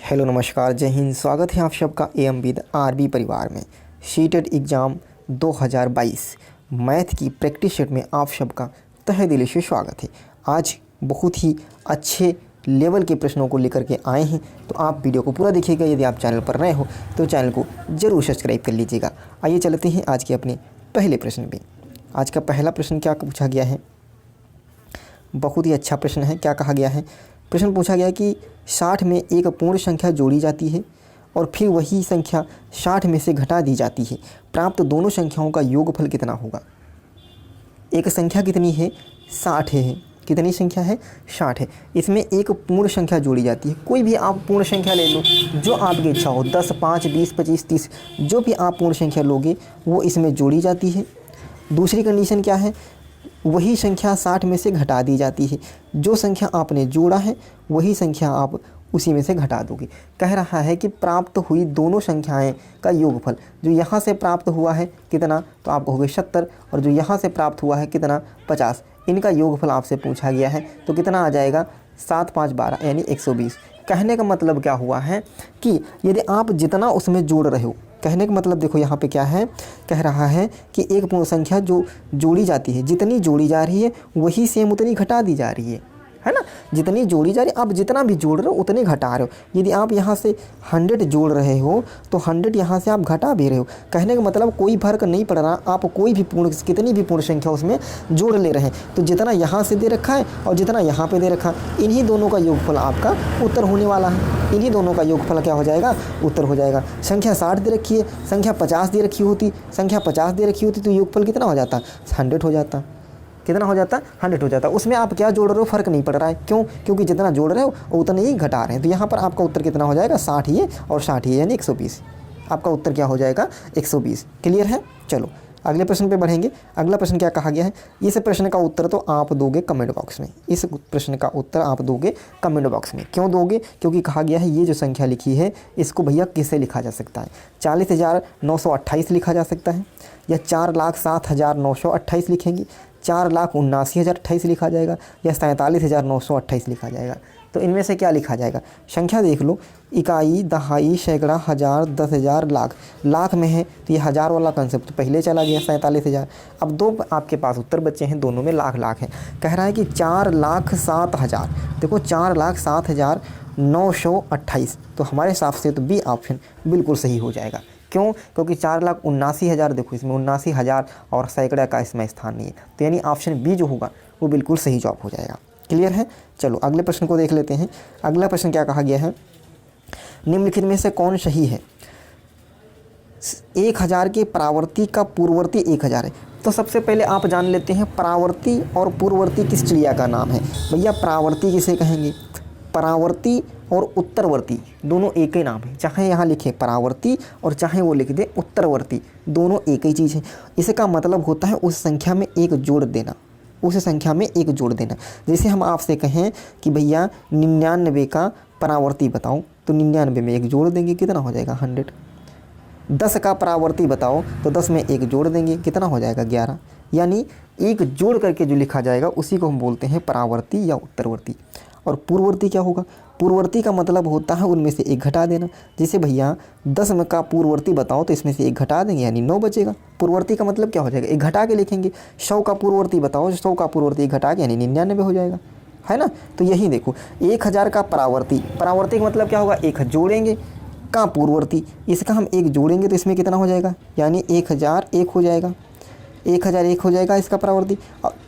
Hello नमस्कार, जय हिंद। स्वागत है आप सबका एम विद आरबी परिवार में। सीटेट एग्ज़ाम 2022 मैथ की प्रैक्टिस सेट में आप सबका तहे दिल से स्वागत है। आज बहुत ही अच्छे लेवल के प्रश्नों को लेकर के आए हैं, तो आप वीडियो को पूरा देखिएगा। यदि आप चैनल पर नए हो तो चैनल को ज़रूर सब्सक्राइब कर लीजिएगा। आइए चलते हैं आज के अपने पहले प्रश्न पे। आज का पहला प्रश्न क्या पूछा गया है, बहुत ही अच्छा प्रश्न है। क्या कहा गया है? प्रश्न पूछा गया कि 60 में एक पूर्ण संख्या जोड़ी जाती है और फिर वही संख्या 60 में से घटा दी जाती है। प्राप्त दोनों संख्याओं का योगफल कितना होगा? एक संख्या कितनी है? 60 है। कितनी संख्या है? 60 है। इसमें एक पूर्ण संख्या जोड़ी जाती है। कोई भी आप पूर्ण संख्या ले लो जो आपकी इच्छा हो, 10, 5, 20, 25, 30, जो भी आप पूर्ण संख्या लोगे वो इसमें जोड़ी जाती है। दूसरी कंडीशन क्या है? वही संख्या 60 में से घटा दी जाती है। जो संख्या आपने जोड़ा है वही संख्या आप उसी में से घटा दोगे। कह रहा है कि प्राप्त हुई दोनों संख्याएं का योगफल, जो यहाँ से प्राप्त हुआ है कितना, तो आप कहोगे 70, और जो यहाँ से प्राप्त हुआ है कितना, 50, इनका योगफल आपसे पूछा गया है। तो कितना आ जाएगा? 7, 5, 12 यानी 120। कहने का मतलब क्या हुआ है कि यदि आप जितना उसमें जोड़ रहे हो, कहने का मतलब देखो यहाँ पे क्या है, कह रहा है कि एक पूर्ण संख्या जो जोड़ी जाती है, जितनी जोड़ी जा रही है वही सेम उतनी घटा दी जा रही है ना। जितनी जोड़ी जा रही है, आप जितना भी जोड़ रहे हो उतने घटा रहे हो। यदि आप यहाँ से 100 जोड़ रहे हो तो 100 यहाँ से आप घटा भी रहे हो। कहने का मतलब कोई फर्क नहीं पड़ रहा, आप कोई भी कितनी भी पूर्ण संख्या उसमें जोड़ ले रहे हैं। तो जितना यहाँ से दे रखा है और जितना यहाँ पे दे रखा है, इन्हीं दोनों का योगफल आपका उत्तर होने वाला है। इन्हीं दोनों का योगफल क्या हो जाएगा? उत्तर हो जाएगा। संख्या 60 दे रखी है, संख्या 50 दे रखी होती, संख्या 50 दे रखी होती तो योगफल कितना हो जाता? 100 हो जाता। कितना हो जाता? 100 हो जाता। उसमें आप क्या जोड़ रहे हो फ़र्क नहीं पड़ रहा है। क्यों? क्योंकि जितना जोड़ रहे हो उतना ही घटा रहे हैं। तो यहाँ पर आपका उत्तर कितना हो जाएगा? 60 ही है और 60 ही यानी 120। आपका उत्तर क्या हो जाएगा? 120। क्लियर है? चलो अगले प्रश्न पे बढ़ेंगे। अगला प्रश्न क्या कहा गया है? इस प्रश्न का उत्तर तो आप दोगे कमेंट बॉक्स में। इस प्रश्न का उत्तर आप दोगे कमेंट बॉक्स में। क्यों दोगे? क्योंकि कहा गया है ये जो संख्या लिखी है इसको भैया किससे लिखा जा सकता है? 40,928 लिखा जा सकता है, या 4,07,928 लिखेंगे, 4,79,028 लिखा जाएगा, या 47,928 लिखा जाएगा। तो इनमें से क्या लिखा जाएगा? संख्या देख लो, इकाई, दहाई, सैकड़ा, हज़ार, 10,000, लाख। लाख में है तो ये हज़ार वाला कंसेप्ट पहले चला गया, 47,000। अब दो आपके पास उत्तर बचे हैं, दोनों में लाख लाख है। कह रहा है कि 4,07,000। देखो 4,07,928, तो हमारे हिसाब से तो बी ऑप्शन बिल्कुल सही हो जाएगा। क्यों? क्योंकि 4,79,000, देखो इसमें 79,000 और सैकड़ा का इसमें स्थान नहीं है, तो यानी ऑप्शन बी जो होगा वो बिल्कुल सही जवाब हो जाएगा। क्लियर है? चलो अगले प्रश्न को देख लेते हैं। अगला प्रश्न क्या कहा गया है? निम्नलिखित में से कौन सही है? 1000 के परावर्ती का पूर्ववर्ती 1000 है। तो सबसे पहले आप जान लेते हैं परावर्ती और पूर्ववर्ती किस चिड़िया का नाम है। भैया परावर्ती किसे कहेंगे? परावर्ती और उत्तरवर्ती दोनों एक ही नाम है। चाहे यहाँ लिखे परावर्ती और चाहे वो लिख दे उत्तरवर्ती, दोनों एक ही चीज़ है। इसका मतलब होता है उस संख्या में एक जोड़ देना, उस संख्या में एक जोड़ देना। जैसे हम आपसे कहें कि भैया 99 का परावर्ती बताओ, तो 99 में एक जोड़ देंगे, कितना हो जाएगा? 100। 10 का परावर्ती बताओ तो 10 में एक जोड़ देंगे, कितना हो जाएगा? 11। यानी एक जोड़ करके जो लिखा जाएगा उसी को हम बोलते हैं परावर्ती या उत्तरवर्ती। और पूर्ववर्ती क्या होगा? पूर्ववर्ती का मतलब होता है उनमें से एक घटा देना। जैसे भैया 10 में का पूर्ववर्ती बताओ तो इसमें से एक घटा देंगे यानी 9 बचेगा। पूर्ववर्ती का मतलब क्या हो जाएगा? एक घटा के लिखेंगे। 100 का पूर्ववर्ती बताओ, 100 का पूर्ववर्ती एक घटा के यानी 99 हो जाएगा, है ना। तो यही देखो 1000 का परावर्ती, परावर्ती का मतलब क्या होगा? एक जोड़ेंगे का पूर्ववर्ती, इसका हम एक जोड़ेंगे तो इसमें कितना हो जाएगा? यानी 1001 हो जाएगा, 1001 हो जाएगा इसका परावर्ती।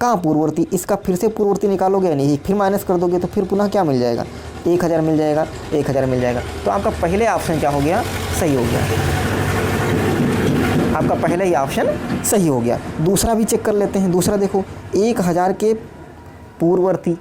का पूर्ववर्ती, इसका फिर से पूर्ववर्ती निकालोगे यानी फिर माइनस कर दोगे तो फिर पुनः क्या मिल जाएगा? 1000 मिल जाएगा, 1000 मिल जाएगा। तो आपका पहले ऑप्शन क्या हो गया? सही हो गया। आपका पहले ही ऑप्शन सही हो गया। दूसरा भी चेक कर लेते हैं। दूसरा देखो 1000 के पूर्ववर्ती,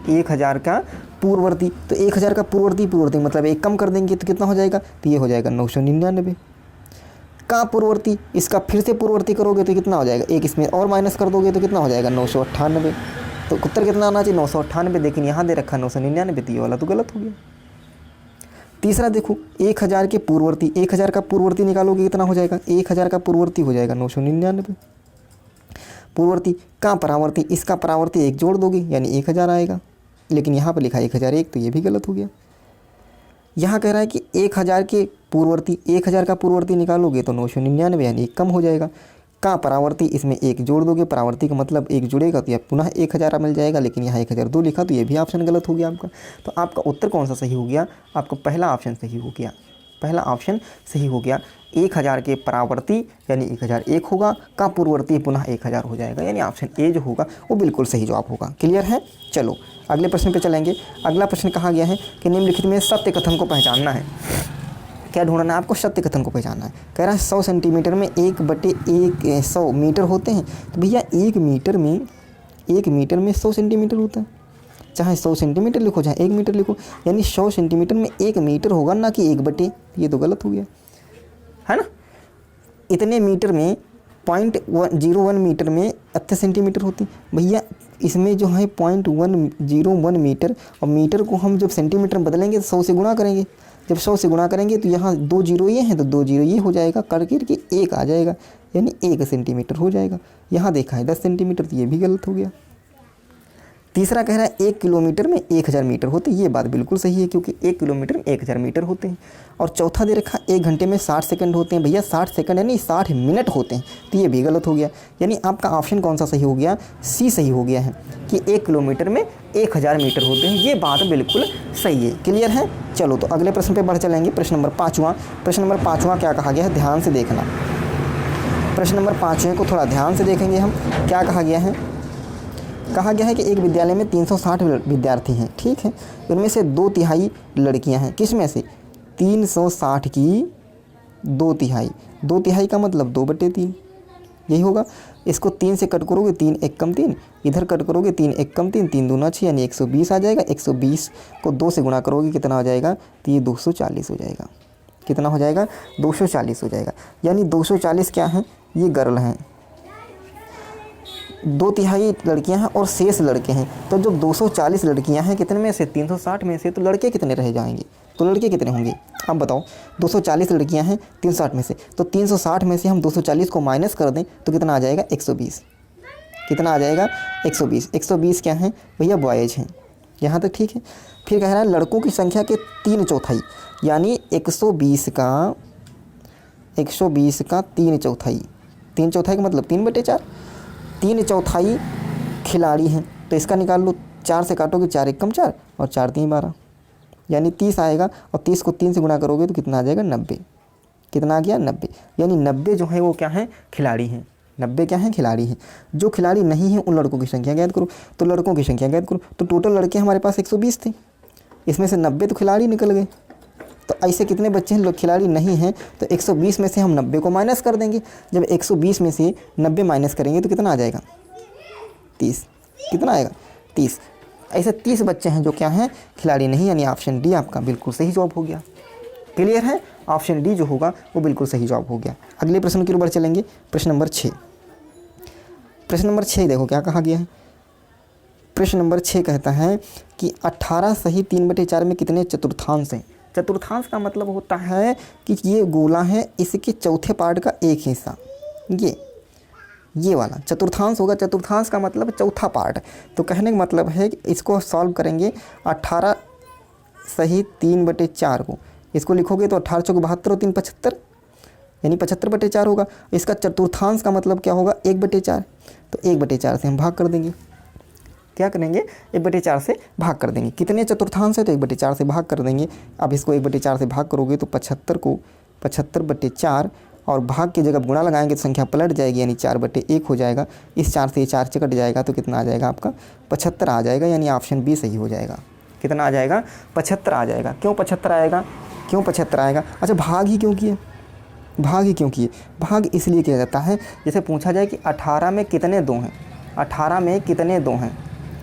1000 का पूर्ववर्ती, तो 1000 का पूर्ववर्ती मतलब एक कम कर देंगे तो कितना हो जाएगा? तो ये हो जाएगा 999। का पूर्ववर्ती, इसका फिर से पूर्ववर्ती करोगे तो कितना हो जाएगा? एक इसमें और माइनस कर दोगे तो कितना हो जाएगा? 998। तो उत्तर कितना आना चाहिए? 998, लेकिन यहाँ दे रखा 999, तो ये वाला तो गलत हो गया। तीसरा देखो 1000 के पूर्ववर्ती, 1000 का पूर्ववर्ती निकालोगे कितना हो जाएगा? 1000 का पूर्ववर्ती हो जाएगा 999। पूर्ववर्ती का परावर्ती, इसका परावर्ती एक जोड़ दोगे यानी 1000 आएगा, लेकिन यहाँ पर लिखा है 1001, तो ये भी गलत हो गया। यहाँ कह रहा है कि 1000 के पूर्ववर्ती, 1000 का पूर्ववर्ती निकालोगे तो 999 यानी एक कम हो जाएगा। का परावर्ती, इसमें एक जोड़ दोगे, परावर्ती का मतलब एक जुड़ेगा तो यह पुनः 1000 मिल जाएगा, लेकिन यहाँ 1002 लिखा तो ये भी ऑप्शन गलत हो गया आपका। तो आपका उत्तर कौन सा सही हो गया? आपका पहला ऑप्शन सही हो गया, पहला ऑप्शन सही हो गया। 1000 के परावर्ती यानी 1001 होगा, का पूर्ववर्ती पुनः 1000 हो जाएगा, यानी ऑप्शन ए जो होगा वो बिल्कुल सही जवाब होगा। क्लियर है? चलो अगले प्रश्न पे चलेंगे। अगला प्रश्न कहा गया है कि निम्नलिखित में सत्य कथन को पहचानना है। क्या ढूंढना है आपको? सत्य कथन को पहचानना है। कह रहा है 100 सेंटीमीटर में 1/100 मीटर होते हैं। तो भैया 1 मीटर में 100 सेंटीमीटर होता है। चाहे 100 सेंटीमीटर लिखो चाहे 1 मीटर लिखो, यानी 100 सेंटीमीटर में 1 मीटर होगा, ना कि 1/, ये तो गलत हो गया है ना। इतने मीटर में 0.01 मीटर में 80 सेंटीमीटर होती। भैया इसमें जो है 0.101 मीटर, और मीटर को हम जब सेंटीमीटर में बदलेंगे तो 100 से गुणा करेंगे। जब 100 से गुणा करेंगे तो यहाँ 2 जीरो ये हैं तो 2 जीरो ये हो जाएगा, करके 1 आ जाएगा, यानी 1 सेंटीमीटर हो जाएगा। यहाँ देखा है 10 सेंटीमीटर, तो ये भी गलत हो गया। तीसरा कह रहा है 1 किलोमीटर में 1000 मीटर होते हैं। ये बात बिल्कुल सही है, क्योंकि 1 किलोमीटर में 1000 मीटर होते हैं। और चौथा दे रखा 1 घंटे में 60 सेकंड होते हैं। भैया 60 सेकंड यानी 60 मिनट होते हैं, तो ये भी गलत हो गया। यानी आपका ऑप्शन कौन सा सही हो गया? सी सही हो गया है कि 1 किलोमीटर में 1000 मीटर होते हैं। ये बात बिल्कुल सही है। क्लियर है? चलो तो अगले प्रश्न पर बढ़ चलेंगे। प्रश्न नंबर 5वां। प्रश्न नंबर 5वां क्या कहा गया है? ध्यान से देखना। प्रश्न नंबर 5वें को थोड़ा ध्यान से देखेंगे हम। क्या कहा गया है? कहा गया है कि एक विद्यालय में 360 विद्यार्थी हैं, ठीक है। उनमें से 2/3 लड़कियां हैं। किस में से? 360 की 2/3। 2/3 का मतलब 2/3, यही होगा। इसको 3 से कट करोगे 3 1 कम 3, इधर कट करोगे 3 1 कम 3, 3 दूना 6 यानी 120 आ जाएगा। 120 को 2 से गुणा करोगे कितना हो जाएगा? तो ये 240 हो जाएगा। कितना हो जाएगा? 240 हो जाएगा। यानी 240 क्या है? ये गर्ल हैं, 2/3 लड़कियां हैं और शेष लड़के हैं। तो जब 240 लड़कियां हैं, कितने में से? 360 में से, तो लड़के कितने रह जाएंगे? तो लड़के कितने होंगे अब बताओ? 240 लड़कियां हैं 360 में से, तो 360 में से हम 240 को माइनस कर दें तो कितना आ जाएगा? 120। कितना आ जाएगा? 120। 120 क्या है भैया? बॉयज़ हैं। यहाँ तक ठीक है। फिर कह रहा है लड़कों की संख्या के 3/4 यानी 120 का 3/4। 3/4 का मतलब 3/4। 3/4 खिलाड़ी हैं, तो इसका निकाल लो। 4 से काटोगे 4 1 कम 4 और 4 3 12, यानी 30 आएगा। और 30 को 3 से गुणा करोगे तो कितना आ जाएगा? 90। कितना आ गया? 90। यानी 90 जो है वो क्या है? खिलाड़ी हैं। 90 क्या हैं? खिलाड़ी हैं। जो खिलाड़ी नहीं हैं उन लड़कों की संख्या ज्ञात करो। तो लड़कों की संख्या ज्ञात करो। तो टोटल लड़के हमारे पास 120 थे, इसमें से 90 तो खिलाड़ी निकल गए। तो ऐसे कितने बच्चे हैं लोग खिलाड़ी नहीं हैं? तो 120 में से हम 90 को माइनस कर देंगे। जब 120 में से 90 माइनस करेंगे तो कितना आ जाएगा? 30। कितना आएगा? 30। ऐसे 30 बच्चे हैं जो क्या हैं? खिलाड़ी नहीं, यानी ऑप्शन डी आपका बिल्कुल सही जवाब हो गया। क्लियर है? ऑप्शन डी जो होगा वो बिल्कुल सही जवाब हो गया। अगले प्रश्न की ओर बढ़ चलेंगे। प्रश्न नंबर 6। प्रश्न नंबर 6 देखो क्या कहा गया है। प्रश्न नंबर 6 कहता है कि 18 सही 3/4 में कितने चतुर्थांश हैं? चतुर्थांश का मतलब होता है कि ये गोला है, इसके चौथे पार्ट का एक हिस्सा, ये वाला चतुर्थांश होगा। चतुर्थांश का मतलब चौथा पार्ट। तो कहने का मतलब है कि इसको सॉल्व करेंगे 18 सही 3/4 को, इसको लिखोगे तो 18 चौक 72 और 3 75, यानी 75/4 होगा। इसका चतुर्थांश का मतलब क्या होगा? 1/4। तो 1/4 से हम भाग कर देंगे। क्या करेंगे? 1/4 से भाग कर देंगे। कितने चतुर्थांश है? तो 1/4 से भाग कर देंगे। अब इसको 1/4 से भाग करोगे तो 75 को 75/4 और भाग की जगह गुणा लगाएंगे तो संख्या पलट जाएगी, यानी 4/1 हो जाएगा। इस 4 से ये 4 कट जाएगा तो कितना आ जाएगा आपका? 75 आ जाएगा, यानी ऑप्शन बी सही हो जाएगा। कितना आ जाएगा? 75 आ जाएगा। क्यों 75 आएगा? क्यों 75 आएगा? अच्छा, भाग ही क्यों किए? भाग ही क्यों किए? भाग इसलिए किया जाता है, जैसे पूछा जाए कि 18 में कितने 2 हैं? 18 में कितने 2 हैं?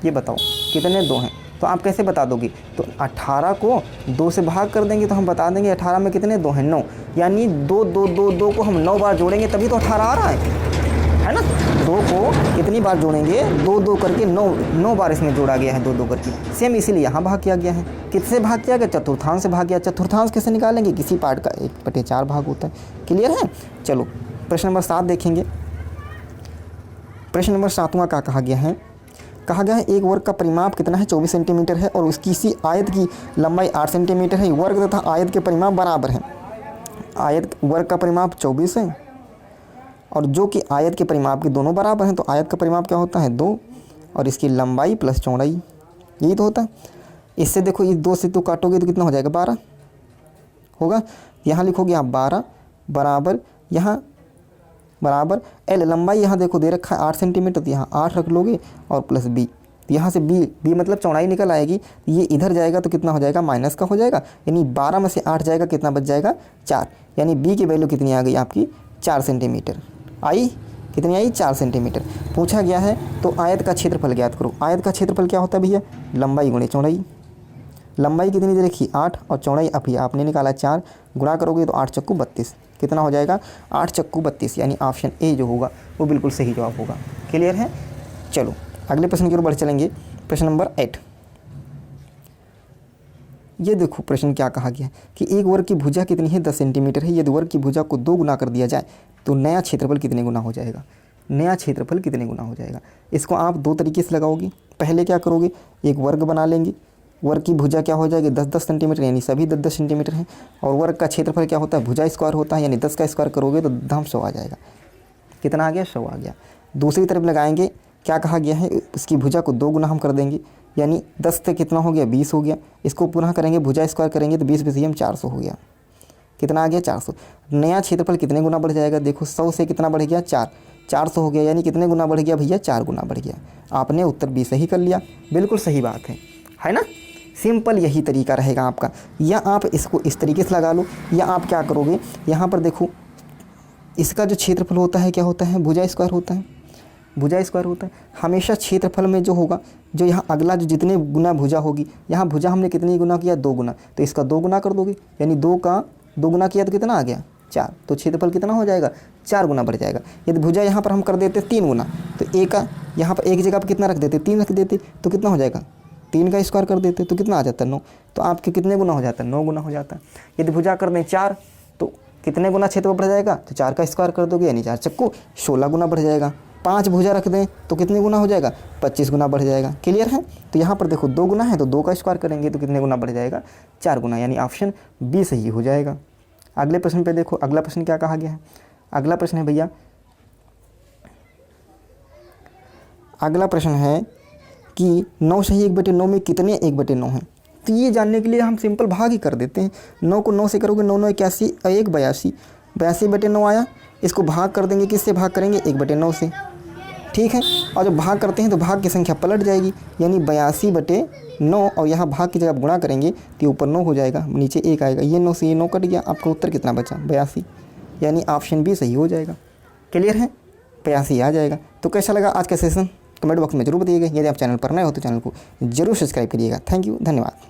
ये बताओ कितने 2 हैं? तो आप कैसे बता दोगे? तो 18 को 2 से भाग कर देंगे तो हम बता देंगे 18 में कितने 2 हैं? 9। यानी 2 2 2 2 को हम 9 बार जोड़ेंगे तभी तो 18 आ रहा है ना। 2 को कितनी बार जोड़ेंगे? 2 2 करके 9 बार इसमें जोड़ा गया है, 2 2 करके। सेम इसीलिए यहाँ भाग किया गया है। किससे भाग किया गया? चतुर्थांश से भाग किया। चतुर्थांश कैसे निकालेंगे? किसी पार्ट का 1/4 भाग होता है। क्लियर है? चलो प्रश्न नंबर 7 देखेंगे। प्रश्न नंबर 7वां क्या कहा गया है? कहा गया है एक वर्ग का परिमाप कितना है 24 सेंटीमीटर है और उसकी इसी आयत की लंबाई 8 सेंटीमीटर है। वर्ग तथा आयत के परिमाप बराबर हैं। आयत वर्ग का परिमाप 24 है और जो कि आयत के परिमाप के दोनों बराबर हैं, तो आयत का परिमाप क्या होता है 2 और इसकी लंबाई प्लस चौड़ाई, यही तो होता है। इससे देखो इस 2 से तो काटोगे तो कितना हो जाएगा 12 होगा। यहाँ लिखोगे आप 12 बराबर यहाँ बराबर एल, लंबाई यहाँ देखो दे रखा है 8 सेंटीमीटर, तो यहाँ 8 रख लोगे और प्लस बी, यहाँ से बी मतलब चौड़ाई निकल आएगी। ये इधर जाएगा तो कितना हो जाएगा माइनस का हो जाएगा, यानी 12 में से 8 जाएगा कितना बच जाएगा 4, यानी बी की वैल्यू कितनी आ गई आपकी 4 सेंटीमीटर आई। कितनी आई 4 सेंटीमीटर। पूछा गया है तो आयत का क्षेत्रफल ज्ञात करो। आयत का क्षेत्रफल क्या होता है भैया, लंबाई गुणे चौड़ाई। लंबाई कितनी दे रखी 8 और चौड़ाई अभी आपने निकाला 4, गुणा करोगे तो 8 चक्कू 32, कितना हो जाएगा 8 चक्कू 32, यानी ऑप्शन ए जो होगा वो बिल्कुल सही जवाब होगा। क्लियर है। चलो अगले प्रश्न की ओर बढ़ चलेंगे। प्रश्न नंबर 8। ये देखो प्रश्न क्या कहा गया है कि एक वर्ग की भुजा कितनी है 10 सेंटीमीटर है। यदि वर्ग की भुजा को 2 गुना कर दिया जाए तो नया क्षेत्रफल कितने गुना हो जाएगा। नया क्षेत्रफल कितने गुना हो जाएगा, इसको आप 2 तरीके से लगाओगे। पहले क्या करोगे, एक वर्ग बना लेंगे। वर्ग की भुजा क्या हो जाएगी 10-10 सेंटीमीटर, यानी सभी 10-10 सेंटीमीटर हैं। और वर्ग का क्षेत्रफल क्या होता है, भुजा स्क्वायर होता है, यानी 10 का स्क्वायर करोगे तो दाम 100 आ जाएगा। कितना आ गया 100 आ गया। दूसरी तरफ लगाएंगे, क्या कहा गया है, उसकी भुजा को 2 गुना हम कर देंगे, यानी 10 से कितना हो गया 20 हो गया। इसको पुनः करेंगे, भुजा स्क्वायर करेंगे तो 20 हम 400 हो गया। कितना आ गया 400। नया क्षेत्रफल कितने गुना बढ़ जाएगा, देखो 100 से कितना बढ़ गया 400 हो गया, यानी कितने गुना बढ़ गया भैया 4 गुना बढ़ गया। आपने उत्तर बी सही कर लिया, बिल्कुल सही बात है ना। सिंपल यही तरीका रहेगा आपका, या आप इसको इस तरीके से लगा लो, या आप क्या करोगे, यहाँ पर देखो इसका जो क्षेत्रफल होता है क्या होता है, भुजा स्क्वायर होता है। भुजा स्क्वायर होता है हमेशा क्षेत्रफल में जो होगा, जो यहाँ अगला जो जितने गुना भुजा होगी, यहाँ भुजा हमने कितनी गुना किया 2 गुना, तो इसका 2 गुना कर दोगे, यानी 2 का 2 गुना किया तो कितना आ गया 4, तो क्षेत्रफल कितना हो जाएगा 4 गुना बढ़ जाएगा। यदि भुजा यहाँ पर हम कर देते 3 गुना, तो एक का यहाँ पर एक जगह पर कितना रख देते 3 रख देते, तो कितना हो जाएगा 3 का स्क्वायर कर देते तो कितना आ जाता 9, तो आपके कितने गुना हो जाता 9 गुना हो जाता। यदि भुजा कर दें 4 तो कितने गुना क्षेत्रफल बढ़ जाएगा, तो 4 का स्क्वायर कर दोगे, यानी 4 चक्कू 16 गुना बढ़ जाएगा। 5 भुजा रख दें तो कितने गुना हो जाएगा 25 गुना बढ़ जाएगा। क्लियर है। तो यहाँ पर देखो 2 गुना है तो 2 का स्क्वायर करेंगे तो कितने गुना बढ़ जाएगा 4 गुना, यानी ऑप्शन बी सही हो जाएगा। अगले प्रश्न पे देखो, अगला प्रश्न क्या कहा गया है। अगला प्रश्न है भैया, अगला प्रश्न है कि 9 सही 1/9 में कितने 1/9 हैं। तो ये जानने के लिए हम सिंपल भाग ही कर देते हैं। 9 को 9 से करोगे 9 9 81 और 1 82, 82/9 आया। इसको भाग कर देंगे, किससे भाग करेंगे 1/9 से, ठीक है। और जब भाग करते हैं तो भाग की संख्या पलट जाएगी, यानी 82/9, और यहाँ भाग की जगह गुणा करेंगे तो ऊपर 9 हो जाएगा, नीचे 1 आएगा। ये 9 से ये 9 कट गया, आपका उत्तर कितना बचा 82, यानी ऑप्शन बी सही हो जाएगा। क्लियर है, 82 आ जाएगा। तो कैसा लगा आज का सेशन, कमेंट बॉक्स में जरूर बताइएगा। यदि आप चैनल पर नए हो तो चैनल को जरूर सब्सक्राइब करिएगा। थैंक यू, धन्यवाद।